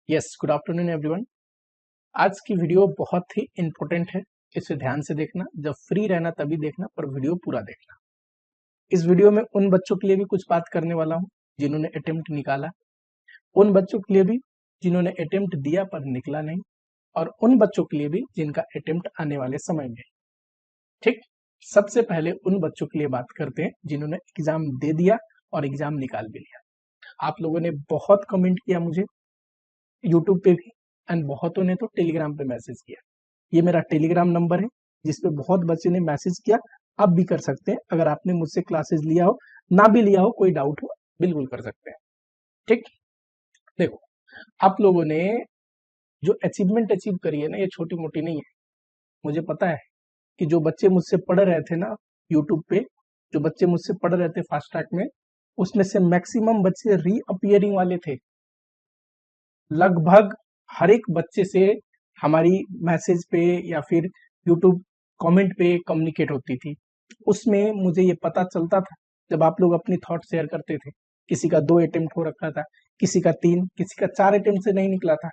Yes, good afternoon everyone. आज की video बहुत ही इंपॉर्टेंट है। इसे ध्यान से देखना, जब फ्री रहना तभी देखना, पर वीडियो पूरा देखना। इस वीडियो में उन बच्चों के लिए भी कुछ बात करने वाला हूँ जिन्होंने अटेम्प्ट निकाला, उन बच्चों के लिए भी जिन्होंने अटेम्प्ट दिया पर निकला नहीं, और उन बच्चों के लिए भी जिनका अटेम्प्ट आने वाले समय में। ठीक, सबसे पहले उन बच्चों के लिए बात करते हैं जिन्होंने एग्जाम दे दिया और एग्जाम निकाल भी लिया। आप लोगों ने बहुत कमेंट किया मुझे यूट्यूब पे भी, एंड बहुतों ने तो टेलीग्राम पे मैसेज किया। ये मेरा टेलीग्राम नंबर है जिसपे बहुत बच्चे ने मैसेज किया। आप भी कर सकते हैं, अगर आपने मुझसे क्लासेस लिया हो, ना भी लिया हो, कोई डाउट हो, बिल्कुल कर सकते हैं। ठीक, देखो, आप लोगों ने जो अचीवमेंट अचीव करी है ना, ये छोटी मोटी नहीं है। मुझे पता है कि जो बच्चे मुझसे पढ़ रहे थे ना यूट्यूब पे, जो बच्चे मुझसे पढ़ रहे थे फास्ट ट्रैक में, उसमें से मैक्सिमम बच्चे रीअपियरिंग वाले थे। लगभग हर एक बच्चे से हमारी मैसेज पे या फिर यूट्यूब कमेंट पे कम्युनिकेट होती थी। उसमें मुझे ये पता चलता था जब आप लोग अपनी थॉट शेयर करते थे। किसी का 2 अटेम्प्ट हो रखा था, किसी का 3, किसी का 4 अटेम्प्ट से नहीं निकला था।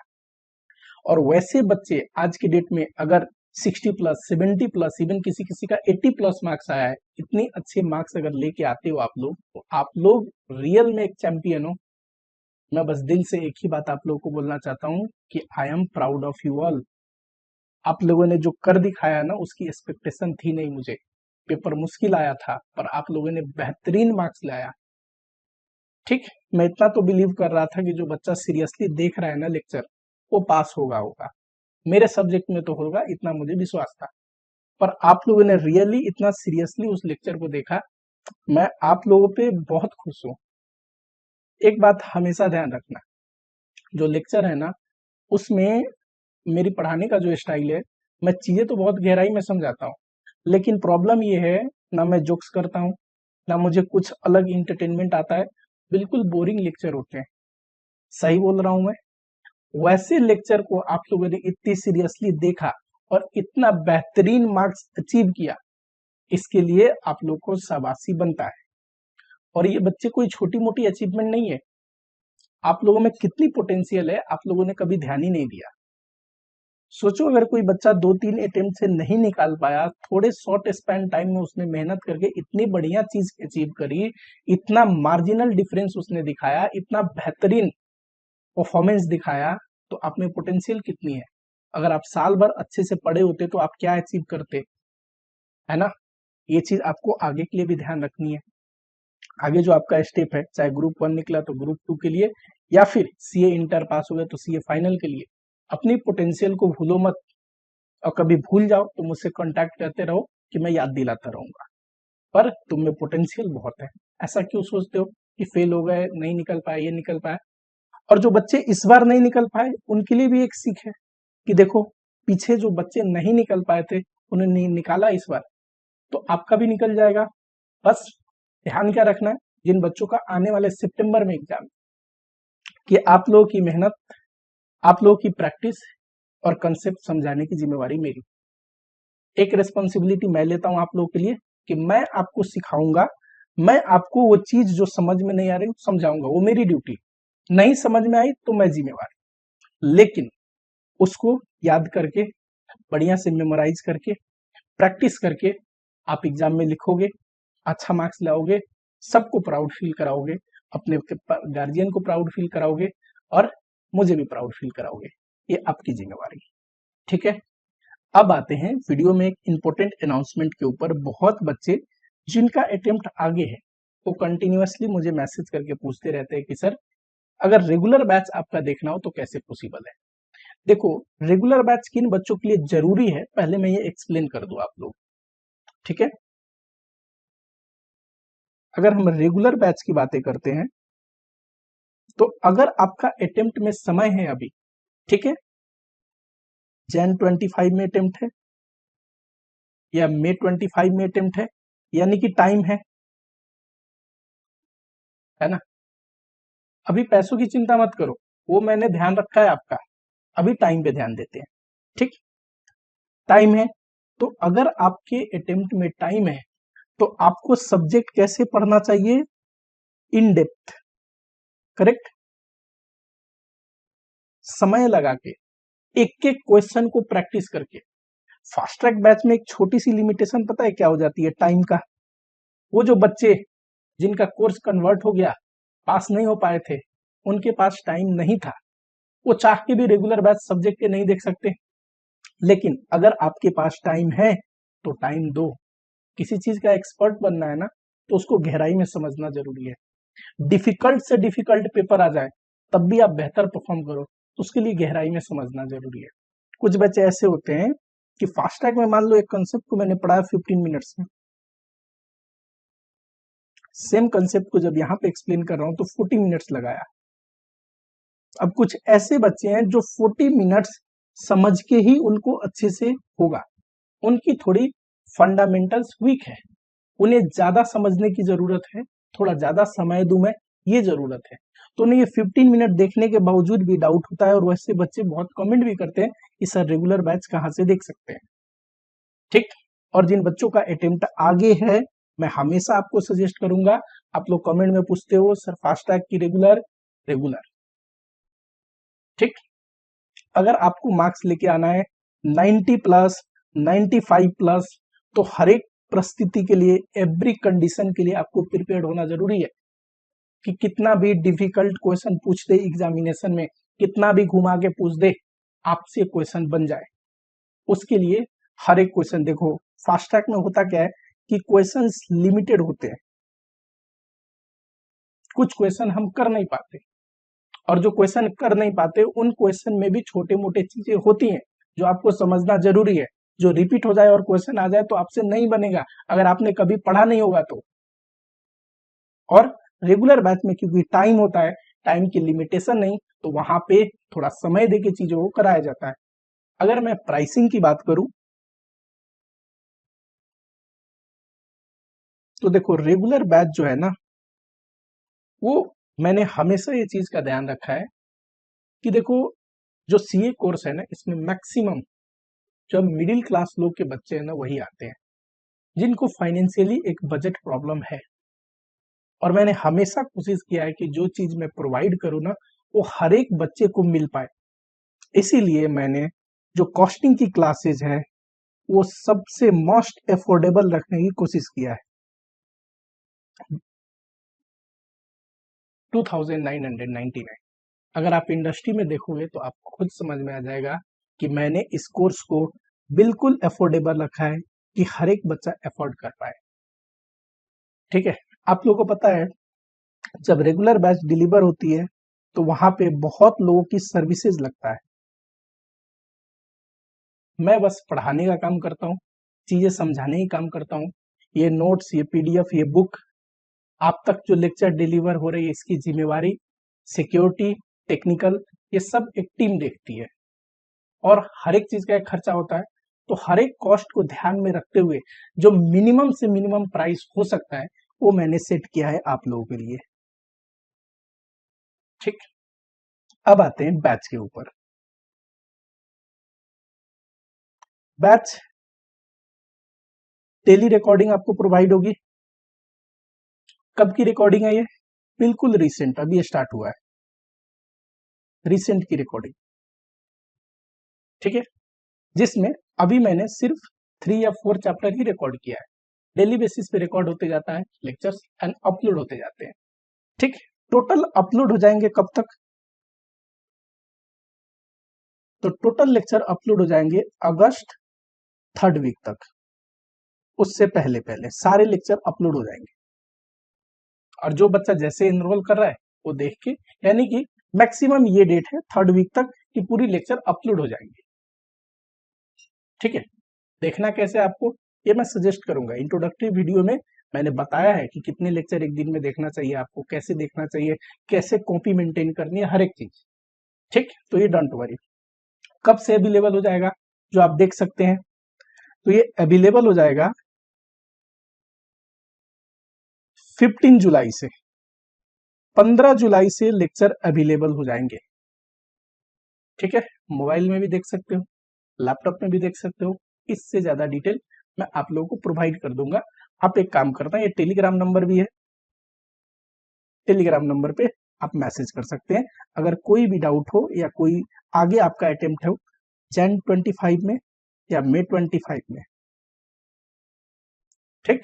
और वैसे बच्चे आज की डेट में अगर 60 प्लस, 70 प्लस, इवन किसी किसी का 80 प्लस मार्क्स आया है, इतने अच्छे मार्क्स अगर लेके आते हो आप लोग, तो आप लोग रियल में एक चैंपियन हो। मैं बस दिल से एक ही बात आप लोगों को बोलना चाहता हूँ कि I am proud of you all. आप लोगों ने जो कर दिखाया ना, उसकी एक्सपेक्टेशन थी नहीं मुझे। पेपर मुश्किल आया था, पर आप लोगों ने बेहतरीन मार्क्स लाया। ठीक, मैं इतना तो बिलीव कर रहा था कि जो बच्चा सीरियसली देख रहा है ना लेक्चर, वो पास होगा। मेरे सब्जेक्ट में तो होगा, इतना मुझे विश्वास था। पर आप लोगों ने रियली इतना सीरियसली उस लेक्चर को देखा, मैं आप लोगों पे बहुत खुश हूँ। एक बात हमेशा ध्यान रखना, जो लेक्चर है ना, उसमें मेरी पढ़ाने का जो स्टाइल है, मैं चीजें तो बहुत गहराई में समझाता हूँ, लेकिन प्रॉब्लम ये है, ना मैं जोक्स करता हूँ, ना मुझे कुछ अलग इंटरटेनमेंट आता है। बिल्कुल बोरिंग लेक्चर होते हैं। सही बोल रहा हूँ मैं? वैसे लेक्चर को आप लोगों ने इतनी सीरियसली देखा और इतना बेहतरीन मार्क्स अचीव किया, इसके लिए आप लोग को शाबाशी बनता है। और ये बच्चे कोई छोटी मोटी अचीवमेंट नहीं है। आप लोगों में कितनी पोटेंशियल है, आप लोगों ने कभी ध्यान ही नहीं दिया। सोचो, अगर कोई बच्चा 2-3 अटेम्प्ट से नहीं निकाल पाया, थोड़े शॉर्ट स्पैन टाइम में उसने मेहनत करके इतनी बढ़िया चीज अचीव करी, इतना मार्जिनल डिफरेंस उसने दिखाया, इतना बेहतरीन परफॉर्मेंस दिखाया, तो आप में पोटेंशियल कितनी है। अगर आप साल भर अच्छे से पढ़े होते तो आप क्या अचीव करते, है ना? ये चीज आपको आगे के लिए भी ध्यान रखनी है। आगे जो आपका स्टेप है, चाहे ग्रुप 1 निकला तो ग्रुप 2 के लिए, या फिर सीए इंटर पास हो गया तो सीए फाइनल के लिए, अपनी पोटेंशियल को भूलो मत। और कभी भूल जाओ तो मुझसे कांटेक्ट करते रहो कि मैं याद दिलाता रहूंगा। पर तुम में पोटेंशियल बहुत है। ऐसा क्यों सोचते हो कि फेल हो गए, नहीं निकल पाए, ये निकल पाए? और जो बच्चे इस बार नहीं निकल पाए, उनके लिए भी एक सीख है कि देखो, पीछे जो बच्चे नहीं निकल पाए थे, उन्होंने निकाला इस बार, तो आपका भी निकल जाएगा। बस ध्यान क्या रखना है, जिन बच्चों का आने वाले सितंबर में एग्जाम, कि आप लोगों की मेहनत, आप लोगों की प्रैक्टिस और कंसेप्ट समझाने की जिम्मेवारी मेरी। एक रिस्पॉन्सिबिलिटी मैं लेता हूं आप लोगों के लिए कि मैं आपको सिखाऊंगा, मैं आपको वो चीज जो समझ में नहीं आ रही समझाऊंगा, वो मेरी ड्यूटी। नहीं समझ में आई तो मैं जिम्मेवार, लेकिन उसको याद करके, बढ़िया से मेमोराइज करके, प्रैक्टिस करके आप एग्जाम में लिखोगे, अच्छा मार्क्स लाओगे, सबको प्राउड फील कराओगे, अपने गार्जियन को प्राउड फील कराओगे, और मुझे भी प्राउड फील कराओगे। ये आपकी जिम्मेवारी, ठीक है? अब आते हैं वीडियो में एक इंपॉर्टेंट अनाउंसमेंट के ऊपर। बहुत बच्चे जिनका अटेम्प्ट आगे है, वो कंटिन्यूअसली मुझे मैसेज करके पूछते रहते हैं कि सर, अगर रेगुलर बैच आपका देखना हो तो कैसे पॉसिबल है? देखो, रेगुलर बैच किन बच्चों के लिए जरूरी है, पहले मैं ये एक्सप्लेन कर दूं आप लोग, ठीक है? अगर हम रेगुलर बैच की बातें करते हैं, तो अगर आपका अटेम्प्ट में समय है अभी, ठीक है, जैन 25 में अटेम्प्ट है या मई 25 में अटेम्प्ट है, यानी कि टाइम है ना? अभी पैसों की चिंता मत करो, वो मैंने ध्यान रखा है आपका। अभी टाइम पे ध्यान देते हैं, ठीक? टाइम है, तो अगर आपके अटेम्प्ट में टाइम है, तो आपको सब्जेक्ट कैसे पढ़ना चाहिए? In depth, correct? समय लगा के, एक एक क्वेश्चन को प्रैक्टिस करके। फास्ट ट्रैक बैच में एक छोटी सी लिमिटेशन पता है क्या हो जाती है? टाइम का। वो जो बच्चे जिनका कोर्स कन्वर्ट हो गया, पास नहीं हो पाए थे, उनके पास टाइम नहीं था, वो चाह के भी रेगुलर बैच सब्जेक्ट के नहीं देख सकते। लेकिन अगर आपके पास टाइम है तो टाइम दो। किसी चीज का एक्सपर्ट बनना है ना, तो उसको गहराई में समझना जरूरी है। डिफिकल्ट से डिफिकल्ट पेपर आ जाए तब भी आप बेहतर परफॉर्म करो, तो उसके लिए गहराई में समझना जरूरी है। कुछ बच्चे ऐसे होते हैं कि फास्ट ट्रैक में मान लो एक कंसेप्ट को मैंने पढ़ा 15 मिनट्स में, सेम कंसेप्ट को जब यहाँ पे एक्सप्लेन कर रहा हूं तो 40 मिनट्स लगाया। अब कुछ ऐसे बच्चे हैं जो 40 मिनट्स समझ के ही उनको अच्छे से होगा, उनकी थोड़ी फंडामेंटल्स वीक है, उन्हें ज्यादा समझने की जरूरत है, थोड़ा ज्यादा समय दूं मैं, ये जरूरत है। तो उन्हें ये 15 मिनट देखने के बावजूद भी डाउट होता है, और वैसे बच्चे बहुत कमेंट भी करते हैं कि सर रेगुलर बैच कहाँ से देख सकते हैं। ठीक। और जिन बच्चों का अटेम्प्ट आगे है, मैं हमेशा आपको सजेस्ट करूंगा, आप लोग कमेंट में पूछते हो सर फास्ट ट्रैक की रेगुलर, रेगुलर। ठीक। अगर आपको मार्क्स लेके आना है 90 प्लस, 95 प्लस, तो हर एक परिस्थिति के लिए, एवरी कंडीशन के लिए आपको प्रिपेयर्ड होना जरूरी है। कि कितना भी डिफिकल्ट क्वेश्चन पूछ दे एग्जामिनेशन में, कितना भी घुमा के पूछ दे, आपसे क्वेश्चन बन जाए। उसके लिए हर एक क्वेश्चन देखो, फास्ट ट्रैक में होता क्या है कि क्वेश्चंस लिमिटेड होते हैं, कुछ क्वेश्चन हम कर नहीं पाते, और जो क्वेश्चन कर नहीं पाते उन क्वेश्चन में भी छोटे मोटे चीजें होती हैं जो आपको समझना जरूरी है। जो रिपीट हो जाए और क्वेश्चन आ जाए तो आपसे नहीं बनेगा, अगर आपने कभी पढ़ा नहीं होगा तो। और रेगुलर बैच में क्योंकि टाइम होता है, टाइम की लिमिटेशन नहीं, तो वहां पे थोड़ा समय देके चीजों को कराया जाता है। अगर मैं प्राइसिंग की बात करूं तो देखो, रेगुलर बैच जो है ना, वो मैंने हमेशा ये चीज का ध्यान रखा है कि देखो, जो सीए कोर्स है ना, इसमें मैक्सिमम जो मिडिल क्लास लोग के बच्चे हैं ना, वही आते हैं जिनको फाइनेंशियली एक बजट प्रॉब्लम है। और मैंने हमेशा कोशिश किया है कि जो चीज मैं प्रोवाइड करूँ ना, वो हर एक बच्चे को मिल पाए। इसीलिए मैंने जो कॉस्टिंग की क्लासेज है वो सबसे मोस्ट अफोर्डेबल रखने की कोशिश किया है। 2999। अगर आप इंडस्ट्री में देखोगे तो आपको खुद समझ में आ जाएगा कि मैंने इस कोर्स को बिल्कुल अफोर्डेबल रखा है कि हर एक बच्चा अफोर्ड कर पाए। ठीक है। आप लोगों को पता है, जब रेगुलर बैच डिलीवर होती है तो वहां पे बहुत लोगों की सर्विसेज लगता है। मैं बस पढ़ाने का काम करता हूँ, चीजें समझाने का काम करता हूँ। ये नोट्स, ये पीडीएफ, ये बुक आप तक जो लेक्चर डिलीवर हो रही है, इसकी जिम्मेवारी सिक्योरिटी, टेक्निकल, ये सब एक टीम देखती है। और हर एक चीज का एक खर्चा होता है, तो हर एक कॉस्ट को ध्यान में रखते हुए जो मिनिमम से मिनिमम प्राइस हो सकता है वो मैंने सेट किया है आप लोगों के लिए। ठीक। अब आते हैं बैच के ऊपर। बैच डेली रिकॉर्डिंग आपको प्रोवाइड होगी। कब की रिकॉर्डिंग है ये? बिल्कुल रिसेंट, अभी ये स्टार्ट हुआ है, रिसेंट की रिकॉर्डिंग। ठीक है। जिसमें अभी मैंने सिर्फ 3 या 4 चैप्टर ही रिकॉर्ड किया है। डेली बेसिस पे रिकॉर्ड होते जाता है लेक्चर्स, एंड अपलोड होते जाते हैं। ठीक। टोटल अपलोड हो जाएंगे कब तक? तो टोटल लेक्चर अपलोड हो जाएंगे अगस्त 3rd वीक तक। उससे पहले पहले सारे लेक्चर अपलोड हो जाएंगे। और जो बच्चा जैसे इनरोल कर रहा है वो देख के, यानी कि मैक्सिमम ये डेट है 3rd वीक तक कि पूरी लेक्चर अपलोड हो जाएंगे। ठीक है। देखना कैसे आपको, ये मैं सजेस्ट करूंगा। इंट्रोडक्टरी वीडियो में मैंने बताया है कि कितने लेक्चर एक दिन में देखना चाहिए, आपको कैसे देखना चाहिए, कैसे कॉपी मेंटेन करनी है, हर एक चीज। ठीक। तो ये डोंट वरी। कब से अवेलेबल हो जाएगा जो आप देख सकते हैं? तो ये अवेलेबल हो जाएगा 15 जुलाई से। 15 जुलाई से लेक्चर अवेलेबल हो जाएंगे। ठीक है। मोबाइल में भी देख सकते हो, लैपटॉप में भी देख सकते हो। इससे ज्यादा डिटेल मैं आप लोगों को प्रोवाइड कर दूंगा। आप एक काम करना है, ये टेलीग्राम नंबर भी है, टेलीग्राम नंबर पे आप मैसेज कर सकते हैं। अगर कोई भी डाउट हो या कोई आगे आपका अटेम्प्ट हो Jan 25 में या May 25 में, ठीक।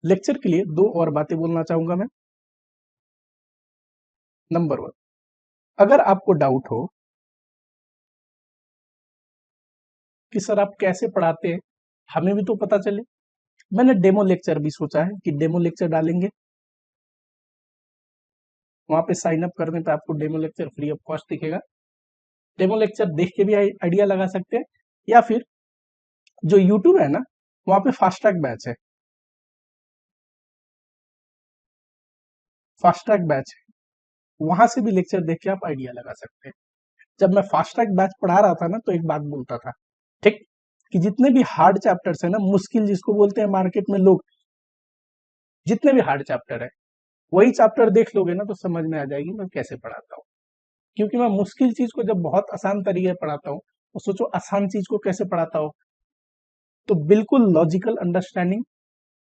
लेक्चर के लिए 2 और बातें बोलना चाहूंगा मैं। नंबर 1, अगर आपको डाउट हो कि सर आप कैसे पढ़ाते हैं, हमें भी तो पता चले, मैंने डेमो लेक्चर भी सोचा है कि डेमो लेक्चर डालेंगे। वहां पे साइन अप करने पे आपको demo lecture free of cost दिखेगा। डेमो लेक्चर देख के भी आइडिया लगा सकते हैं, या फिर जो यूट्यूब है ना, वहां पे फास्ट ट्रैक बैच है, फास्ट ट्रैक बैच है, वहां से भी लेक्चर देख के आप आइडिया लगा सकते हैं। जब मैं फास्ट ट्रैक बैच पढ़ा रहा था ना, तो एक बात बोलता था, ठीक, कि जितने भी हार्ड चैप्टर्स है ना, मुश्किल जिसको बोलते हैं मार्केट में लोग, जितने भी हार्ड चैप्टर है, वही चैप्टर देख लोगे ना तो समझ में आ जाएगी मैं कैसे पढ़ाता हूँ। क्योंकि मैं मुश्किल चीज को जब बहुत आसान तरीके से पढ़ाता हूँ, तो सोचो आसान चीज को कैसे पढ़ाता हूँ। तो बिल्कुल लॉजिकल अंडरस्टैंडिंग,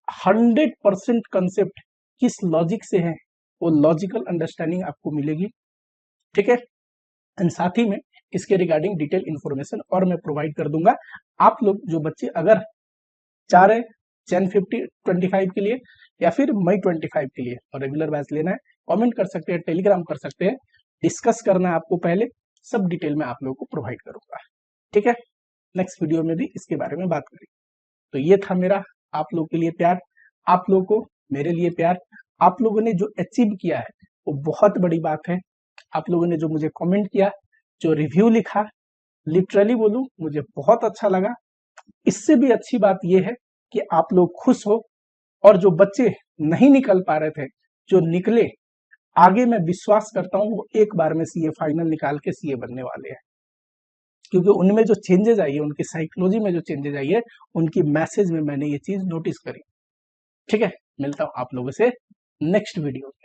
100% कंसेप्ट किस लॉजिक से है, वो लॉजिकल अंडरस्टैंडिंग आपको मिलेगी, ठीक है। एंड साथ ही में इसके रिगार्डिंग डिटेल इन्फॉर्मेशन और मैं प्रोवाइड कर दूंगा। आप लोग जो बच्चे अगर चाह रहे Jan 25 के लिए या फिर May 25 के लिए और रेगुलर बैच लेना है, कमेंट कर सकते हैं, टेलीग्राम कर सकते हैं, डिस्कस करना है आपको पहले, सब डिटेल में आप लोगों को प्रोवाइड करूंगा, ठीक है। नेक्स्ट वीडियो में भी इसके बारे में बात करेंगे। तो ये था मेरा आप लोगों के लिए प्यार, आप लोगों को मेरे लिए प्यार। आप लोगों ने जो अचीव किया है वो बहुत बड़ी बात है। आप लोगों ने जो मुझे कमेंट किया, जो रिव्यू लिखा, लिटरली बोलूं मुझे बहुत अच्छा लगा। इससे भी अच्छी बात यह है कि आप लोग खुश हो, और जो बच्चे नहीं निकल पा रहे थे, जो निकले, आगे मैं विश्वास करता हूं वो एक बार में सीए फाइनल निकाल के सीए बनने वाले हैं। क्योंकि उनमें जो चेंजेस आई है, उनकी साइकोलॉजी में जो चेंजेस आई है, उनकी मैसेज में मैंने ये चीज नोटिस करी, ठीक है। मिलता हूं आप लोगों से नेक्स्ट वीडियो में।